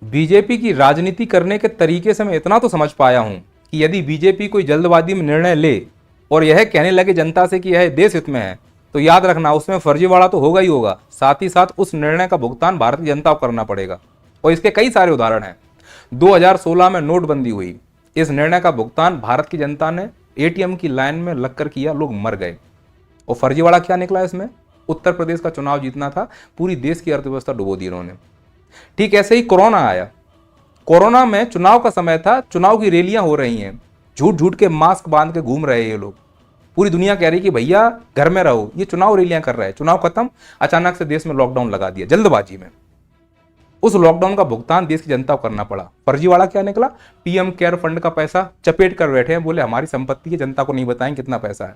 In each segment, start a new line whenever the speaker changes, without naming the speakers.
BJP की राजनीति करने के तरीके से मैं इतना तो समझ पाया हूं कि यदि बीजेपी कोई जल्दबाजी में निर्णय ले और यह कहने लगे जनता से कि यह देश हित में है, तो याद रखना उसमें फर्जीवाड़ा तो होगा ही होगा, साथ ही साथ उस निर्णय का भुगतान भारतीय जनता को करना पड़ेगा। और इसके कई सारे उदाहरण हैं। 2016 में नोटबंदी हुई, इस निर्णय का भुगतान भारत की जनता ने एटीएम की लाइन में लगकर किया, लोग मर गए। और फर्जीवाड़ा क्या निकला इसमें? उत्तर प्रदेश का चुनाव जीतना था, पूरी देश की अर्थव्यवस्था डुबो दी इन्होंने। ठीक ऐसे ही कोरोना आया। कोरोना में चुनाव का समय था, चुनाव की रैलियां हो रही हैं, झूठ झूठ के मास्क बांध के घूम रहे हैं ये लोग। पूरी दुनिया कह रही कि भैया घर में रहो, ये चुनाव रैलियां कर रहे हैं। चुनाव खत्म, अचानक से देश में लॉकडाउन लगा दिया जल्दबाजी में। उस लॉकडाउन का भुगतान देश की जनता को करना पड़ा। फर्जीवाड़ा क्या निकला? पीएम केयर फंड का पैसा चपेट कर बैठे हैं, बोले हमारी संपत्ति है, जनता को नहीं बताएं कितना पैसा है।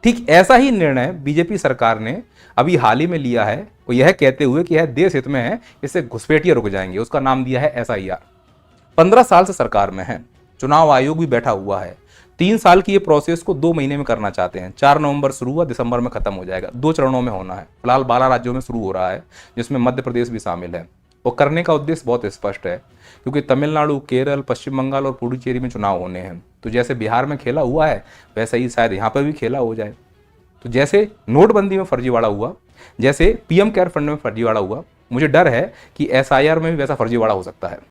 ठीक ऐसा ही निर्णय बीजेपी सरकार ने अभी हाल ही में लिया है, वो यह कहते हुए कि यह देश हित में है, इससे घुसपैठिए रुक जाएंगे। उसका नाम दिया है एसआईआर। 15 साल से सरकार में है, चुनाव आयोग भी बैठा हुआ है। 3 साल की ये प्रोसेस को 2 महीने में करना चाहते हैं। 4 नवंबर शुरू हुआ, दिसंबर में खत्म हो जाएगा। 2 चरणों में होना है। फिलहाल 12 राज्यों में शुरू हो रहा है, जिसमें मध्य प्रदेश भी शामिल है। और करने का उद्देश्य बहुत स्पष्ट है, क्योंकि तमिलनाडु, केरल, पश्चिम बंगाल और पुडुचेरी में चुनाव होने हैं। तो जैसे बिहार में खेला हुआ है, वैसे ही शायद यहाँ पर भी खेला हो जाए। तो जैसे नोटबंदी में फर्जीवाड़ा हुआ, जैसे पीएम केयर फंड में फर्जीवाड़ा हुआ, मुझे डर है कि एसआईआर में भी वैसा फर्जीवाड़ा हो सकता है।